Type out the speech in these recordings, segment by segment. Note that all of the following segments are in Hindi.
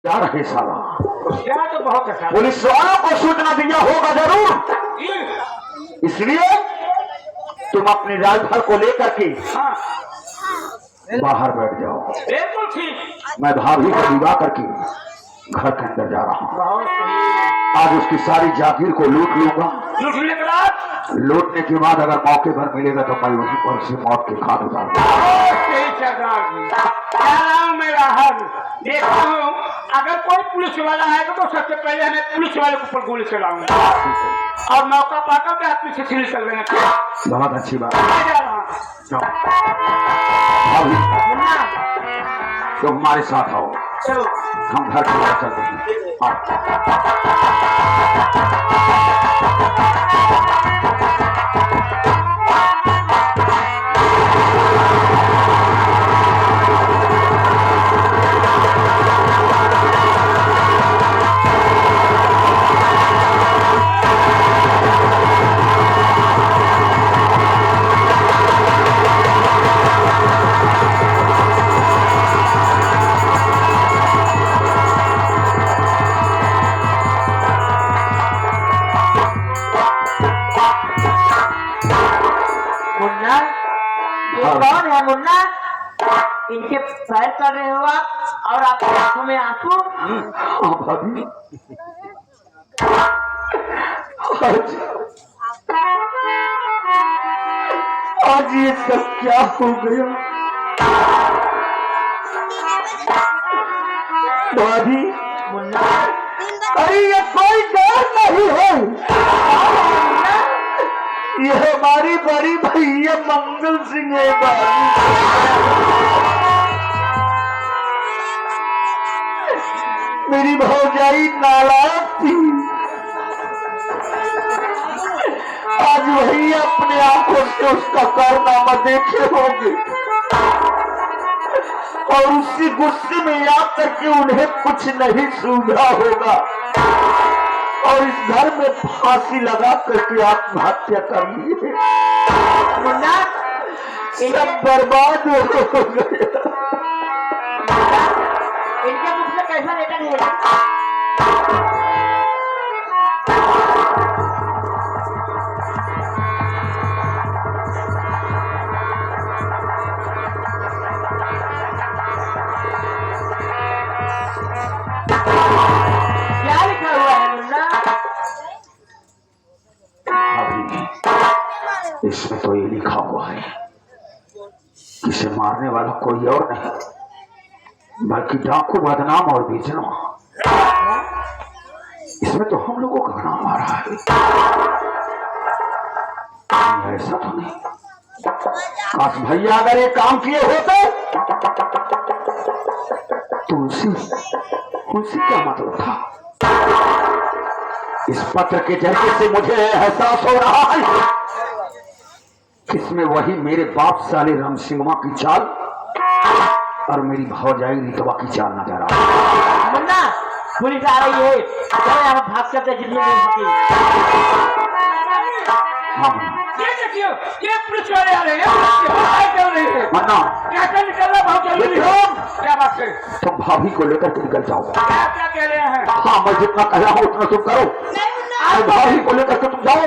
क्या रहे साला? क्या तो बहुत अच्छा पुलिस वालों को सूचना दिया होगा जरूर, इसलिए तुम अपने ड्राइवर को लेकर के हाँ बाहर बैठ जाओ। बिल्कुल ठीक। मैं भाभी को विवाह करके घर के अंदर जा रहा हूँ। बहुत सही। आज उसकी सारी जागीर को लूट लूंगा। लूटने के बाद लूटने के बाद अगर मौके पर मिलेगा तो मैं वहीं पर से मौत के घाट उतारूंगा। मेरा हल देखता हूँ, अगर कोई पुलिस वाला आएगा तो सबसे पहले मैं पुलिस वाले के ऊपर गोली चलाऊंगा और मौका पाकर के आदमी से सील कर लेना। बहुत अच्छी बात। मैं जा रहा हूँ। भाभी मुन्ना, तो हमारे साथ आओ, चलो। हम घर की ओर चलते हैं। आओ। मुन्ना, ये कौन है मुन्ना? इनके पैर कर रहे हो आप और आपकी आंखों में आंसू। हाँ भाभी, आज ये सब क्या हो गया? भाभी मुन्ना, अरे ये कोई डर नहीं है, ये हमारी बड़ी भैया मंगल सिंह है। भाभी मेरी भौजाई नालायक थी, आज वही अपने आंखों से उसका कारनामा देखे होंगे और उसी गुस्से में याद करके उन्हें कुछ नहीं सूझा होगा और इस घर में फांसी लगा करके आत्महत्या कर ली है। मुन्ना, सब बर्बाद हो गया। इनके मुख में कैसा लेटर है? क्या लिखा हुआ है मुन्ना? अभी इसमें तो ये लिखा हुआ है, इसे मारने वाला कोई और नहीं बल्कि डाकू बदनाम और बेचना। इसमें तो हम लोगों का नाम आ रहा है। ऐसा तो नहीं, काश भैया अगर ये काम किए होते तो उनसे क्या मतलब था? इस पत्र के जरिए से मुझे एहसास हो रहा है इसमें वही मेरे बाप साले राम सिंहवा की चाल और मेरी भौजाई रितवा की चाल नजर आ रही है। मुन्ना, पुलिस आ रही है, चलो यहाँ भाग सकते जितनी देर होती। हाँ ये देखिए, ये पुलिस वाले आ रहे हैं, चल रही है। मन्ना, कैसे निकलना बहुत जरूरी है। क्या बात है? तुम भाभी को लेकर के निकल जाओ। क्या क्या कह रहे हैं? हाँ, मैं जितना कह रहा हूँ उतना तुम करो। मैं भाभी को लेकर के तुम जाओ,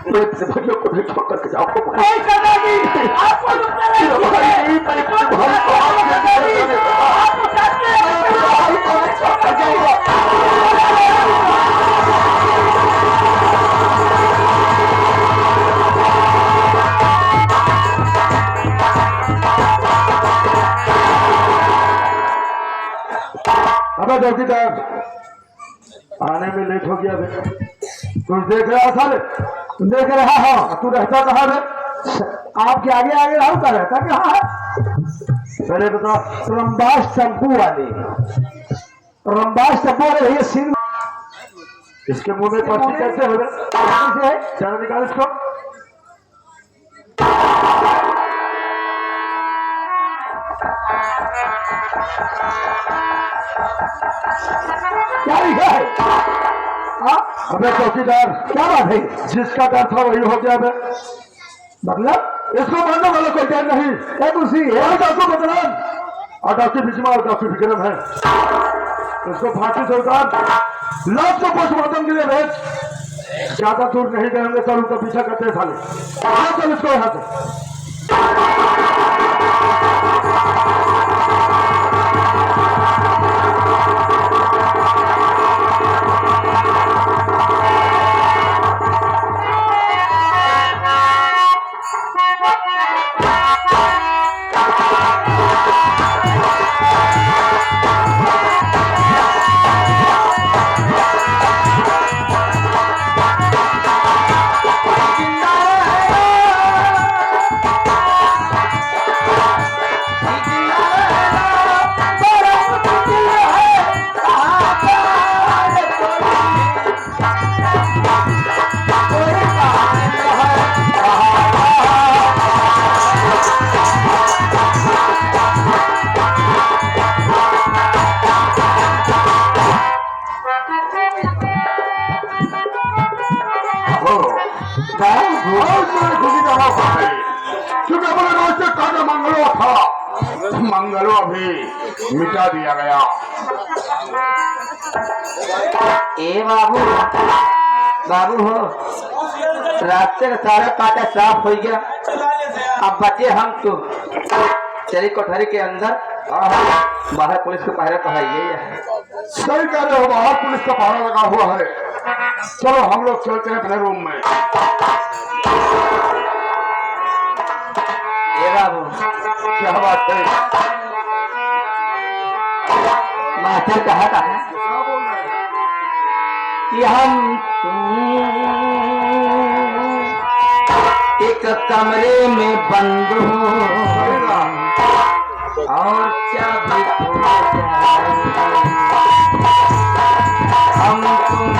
मैं अपने भैया को नहीं छोड़ करके जाओ। कोई करना नहीं, आपको रुकना नहीं। आपको करना नहीं, आपको करना नहीं। अबे चौकीदार, आने में लेट हो गया। तू देख रहा था? देख रहा हो। तू रहता कहाँ है? आपके आगे आगे रहूं का रहता कहाँ है? पहले बता। रंबास टेम्पू वाले, रंबास टेम्पू वाले भैया सिंह। इसके मुंह में पर्ची कैसे हो गए? चलो निकाल इसको। क्या लिखा है? अबे चौकीदार, क्या बात है? जिसका डर था वही हो गया। मतलब इसको मानने वाला कोई डर नहीं है। कुर्सी है डॉक्टर बदलान और डॉक्टर बिजमा और डॉक्टर विक्रम है। उसको फांसी से उतार, लाश को पोस्टमार्टम के लिए भेज। ज्यादा दूर नहीं जाएंगे सर, उनका पीछा करते हैं साले। हाँ चल इसको यहाँ से। क्योंकि अपने दोस्त काटा मंगलो था, मंगलो अभी मिटा दिया गया। ए बाबू, बाबू हो, रास्ते का सारा कांटा साफ हो गया, अब बचे हम तो। चलिए कोठरी के अंदर, बाहर पुलिस को पहरा तो है ये। सही कह रहे हो, बाहर पुलिस का पहरा लगा हुआ है। चलो हम लोग चलते हैं अपने रूम में। ए बाबू, क्या बात है? मास्टर कहा था कि हम एक कमरे में बंद हो और चाबी खो जाए, हम तुम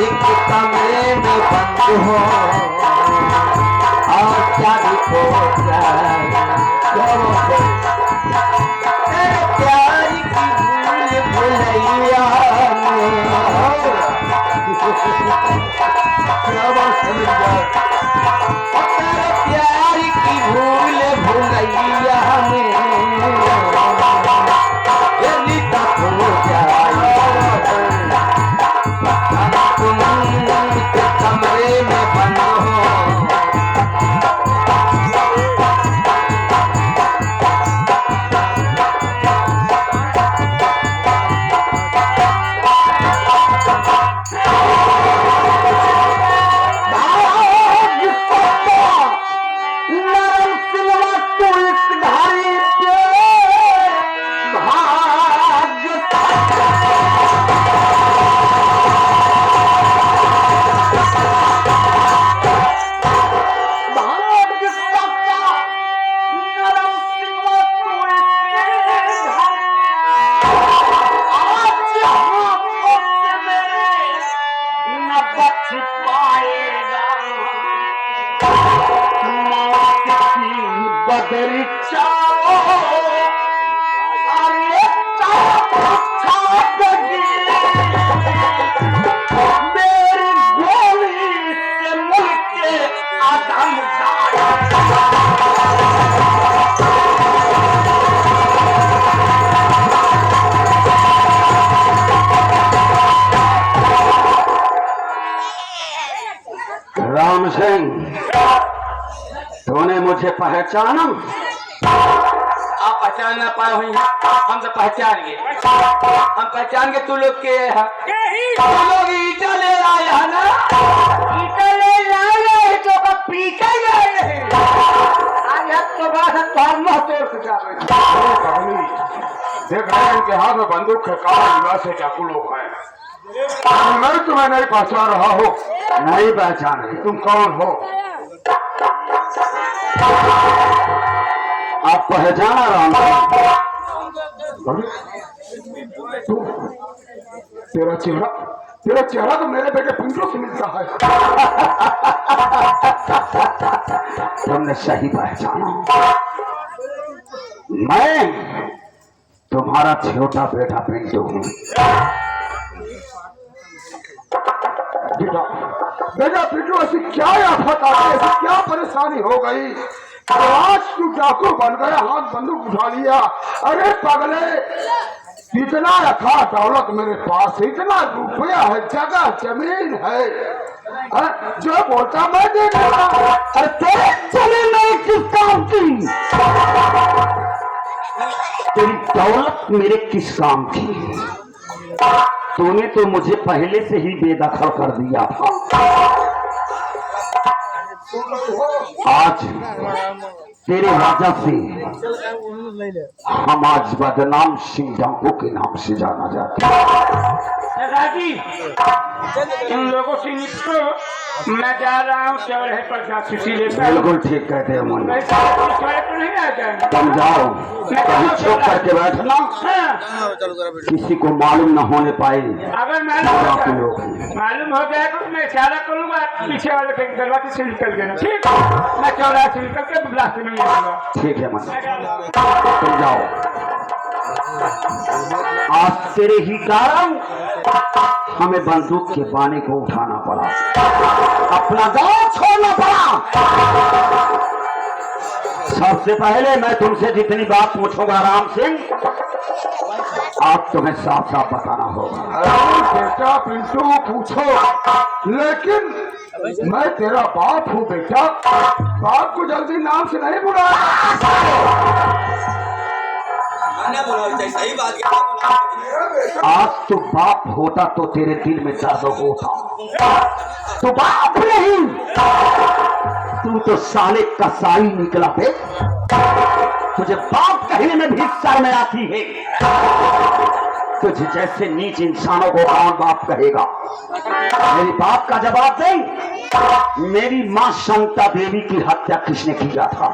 एक कमरे में बंद हो और चाबी खो जाए। प्यार की भूल भुलैया क्या बात समझ गए? प्यार की भूल भुलैया में हो जाए, तुम कमरे में बंद हो। राम सिंह, तूने मुझे पहचाना? आप पहचान ना पाए हुई, हम तो पहचान गए। हम पहचान के तू लोग के है, तू लोग ईटा ले आए है ना? ईटा ले आए तो का पीछे गए। आज हम तो बड़ा सा तोड़ना तोड़ के जा रहे हैं। देख रहे हैं इनके हाथ में बंदूक है, काला निवास है, चाकू लोग हैं। मैं तुम्हें नहीं पहचान रहा हूँ। नहीं पहचान रही, तुम कौन हो? आप पहचाना राम? तेरा चेहरा तो मेरे बेटे पिंटू से मिलता है। तुमने सही पहचाना, मैं तुम्हारा छोटा बेटा पिंटू हूँ। बेटा पिंटू, ऐसी क्या आफत आ गई, ऐसी क्या परेशानी हो गई आज तू डाकू बन गया, हाथ बंदूक उठा लिया। अरे पगले, इतना रखा दौलत मेरे पास, इतना रुपया है, जगह जमीन है, जो बोलता मैं दे देता। अरे तेरे जमीन नहीं किस काम की, तेरी दौलत मेरे किस काम की? तूने तो मुझे पहले से ही बेदखल कर दिया था। आज तेरे वजह से हम आज बदनाम सिंह डाकू के नाम से जाना जाता है। दादाजी, इन लोगों से निपटो, मैं जा रहा हूँ चौराहे पर जासूसी लेकर। बिल्कुल ठीक कहते हैं मुन्ना, तो नहीं आ जाएंगे। तुम जाओ, कहीं चुप करके बैठना, किसी को मालूम न होने पाए। अगर मालूम हो जाएगा तो मैं इशारा करूंगा, पीछे वाले के दरवाजे से निकल देना, ठीक? मैं चौराहे से निकल के रास्ते में मिलूंगा। ठीक है मुन्ना, तुम जाओ। आज तेरे ही कारण हमें बंदूक के पानी को उठाना पड़ा, अपना गांव छोड़ना पड़ा। सबसे पहले मैं तुमसे जितनी बात पूछूंगा राम सिंह, आप तुम्हें साफ साफ बताना होगा। अरे बेटा पिंटू पूछो, लेकिन मैं तेरा बाप हूँ बेटा, बाप को जल्दी नाम से नहीं बुला। सही बात। आज तू बाप होता तो तेरे दिल में दर्द होता, तू बाप नहीं, तू तो साले कसाई निकला बे। तुझे बाप कहने में भी शर्म आती है। तुझे जैसे नीच इंसानों को कौन बाप कहेगा? मेरी बाप का जवाब दे। मेरी मां शांता देवी की हत्या किसने किया था?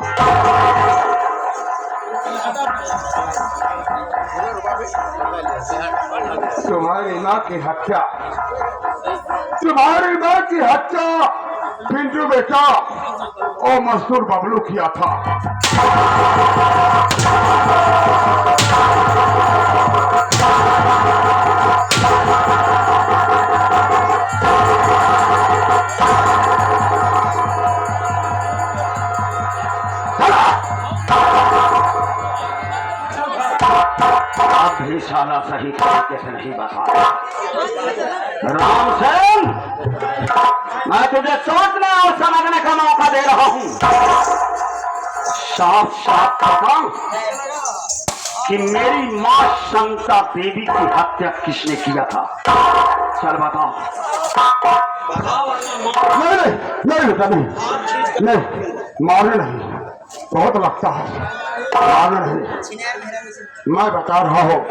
तुम्हारी माँ की हत्या, तुम्हारी माँ की हत्या पिंटू बेटा ओ मजदूर बबलू किया था। भी साला सही तरीके से नहीं बता। राम सिंह, मैं तुझे सोचने और समझने का मौका दे रहा हूं। साफ साफ बता कि मेरी मां शांता देवी की हत्या किसने किया था? चल बता। नहीं बेटा नहीं, मारने नहीं, बहुत लगता है, मारने नहीं। मैं बता रहा हूँ,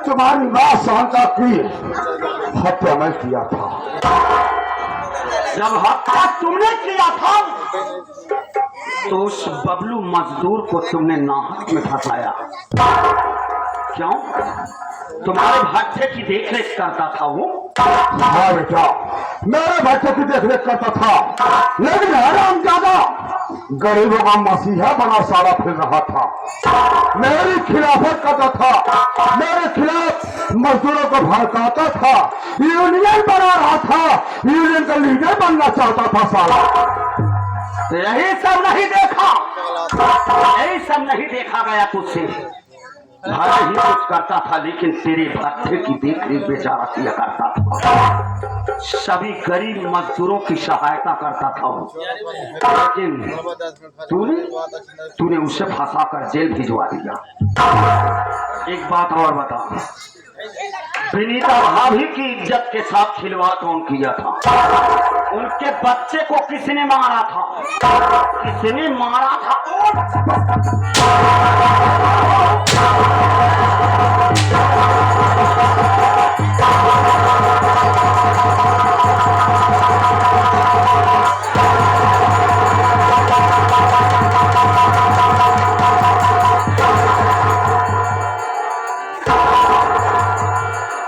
तुम्हारी माँ शांता की हत्या मैं किया था। जब हत्या तुमने किया था तो उस बबलू मजदूर को तुमने नाहक में फंसाया। क्यों? तुम्हारे भट्टे की देखरेख करता था वो। हाँ बेटा, मेरे भट्टे की देखरेख करता था, लेकिन हरामजादा गरीबों का मसीहा बना साला फिर रहा था। मेरी खिलाफत करता था, मेरे खिलाफ मजदूरों को भड़काता था, यूनियन बना रहा था, यूनियन का लीडर बनना चाहता था साला। यही सब नहीं देखा, यही सब नहीं देखा गया तुझसे। भले ही कुछ करता था, लेकिन तेरे भट्टे की देखरेख बेचारा किया करता था। सभी गरीब मजदूरों की सहायता करता था वो। लेकिन तूने उसे फंसाकर जेल भिजवा दिया। एक बात और बता, विनीता भाभी की इज्जत के साथ खिलवाड़ कौन किया था? उनके बच्चे को किसने मारा था? किसने मारा था?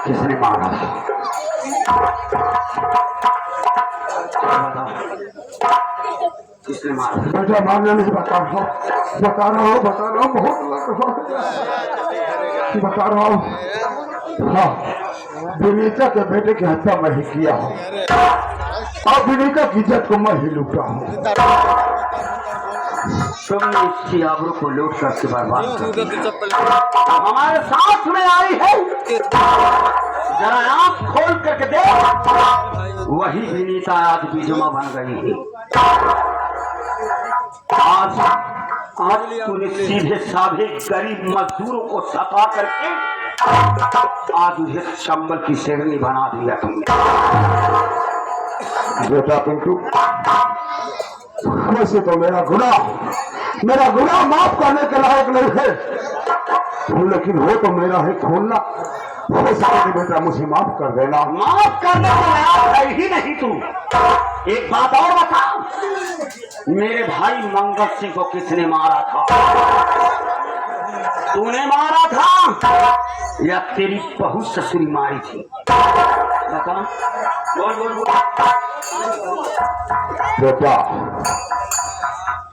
किसने मारा? किसने मारा? बेटा मारना नहीं, बता रहा हूँ, बहुत लग रहा है, बता रहा हूँ। हाँ विनीता के बेटे की हत्या मैं ही किया हूँ और विनीता की इज्जत को मैं ही लूटा हूँ। तुमने इसकी आबरू को लूट करके बर्बाद कर दिया। हमारे साथ में आई है, जरा आंख खोल करके देख, वही विनीता आज बीजमा बन गई है। आज तूने सीधे साधे गरीब मजदूरों को सता करके आज मुझे चंबल की शेरनी बना दिया तुमने। बेटा पिंटू, वैसे तो मेरा गुनाह माफ करने के लायक नहीं है, लेकिन वो तो मेरा है खोलना। हो सके बेटा मुझे माफ कर देना। माफ करने का लायक है ही नहीं तू। एक बात और बता, मेरे भाई मंगल सिंह को किसने मारा था? तूने मारा था या तेरी बहू ससुरी मारी थी? बता, बोल बोल बोल। बेटा,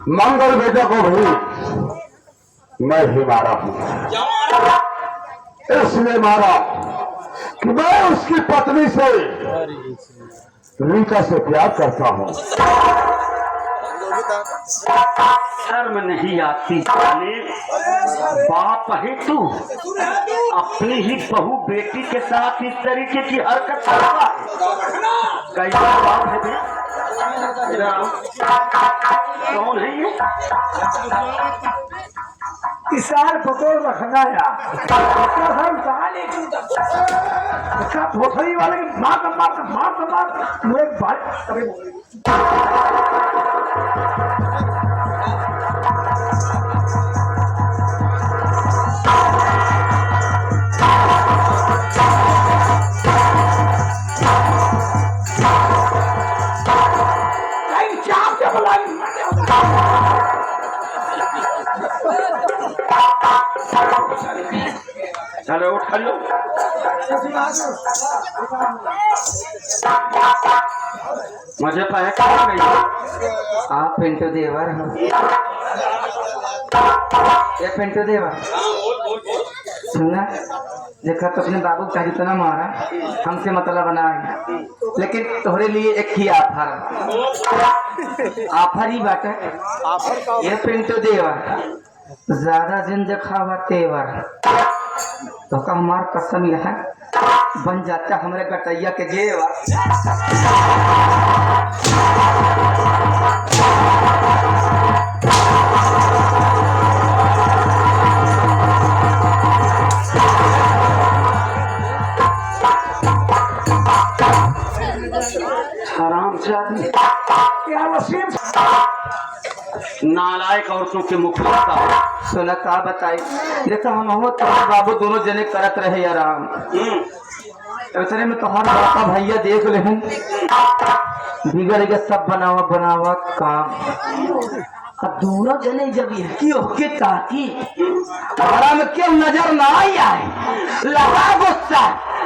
मंगल बेटा को भी मैं ही मारा हूँ। इसलिए मारा कि मैं उसकी पत्नी से रीता से प्यार करता हूँ। शर्म नहीं आती? बाप है तू, अपनी ही बहू बेटी के साथ इस तरीके की हरकत करता है। कैसा बाप है बे? कौन है ये? इशार पकड़ रखना यार, वाले मार मुझे चलो उठ लो। मुझे पहचान गई? आप पिंटू देवर हो? ये पिंटू देवर सुनना, देखा तो अपने बाबू का जितना मारा हमसे मतलब बना है, लेकिन तोहरे लिए एक ही आफर ही बात है। ये पिंटू देवर ज्यादा जिन खावा तेवर तो का हमार कसम यह है बन जाता हमारे गटैया के जेवर। हरामजादी, क्या वसीम नालायक औरतों के मुख लगता है। सुना का बताई, देखा हम हो तुम्हारे बाबू दोनों जने करत रहे आराम। इतने में तुम्हारा बापा भैया देख ले बिगड़ गया सब बनावा काम। अब दोनों जने जब यही होके ताकि हमारा में क्यों नजर ना आई आए, लगा गुस्सा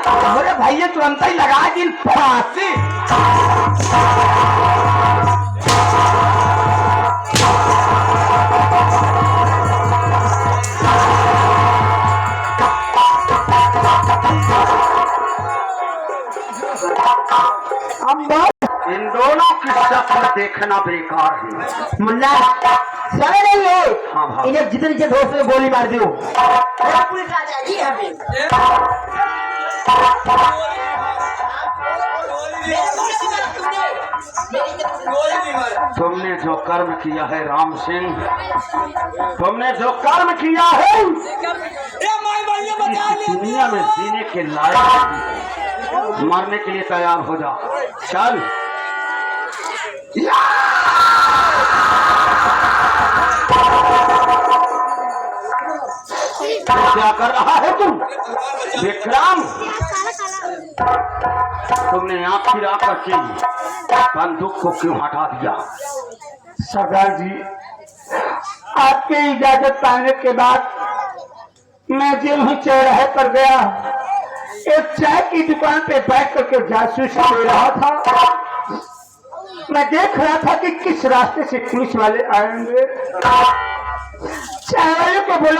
हमारे भैया तुरंत ही लगा दिन फांसी। इन दोनों की शक्ल देखना बेकार है। मुन्ना चले नहीं है। हाँ भाई, इन्हें जितनी जल्द हो सके गोली मार दो। पुलिस आ जाएगी हमें। तुमने जो कर्म किया है राम सिंह, तुमने जो कर्म किया है इस दुनिया में जीने के लायक नहीं। मरने के लिए तैयार हो जा। चल क्या कर रहा है तुम विक्रम? तुमने आखिर आकर के बंदूक को क्यों हटा दिया? सरदार जी, आपकी इजाजत पाने के बाद मैं जेल में चौराहे पर गया, एक चाय की दुकान पे बैठ करके जासूसी दे रहा था। मैं देख रहा था कि किस रास्ते से पुलिस वाले आएंगे। चाय वाले को बोला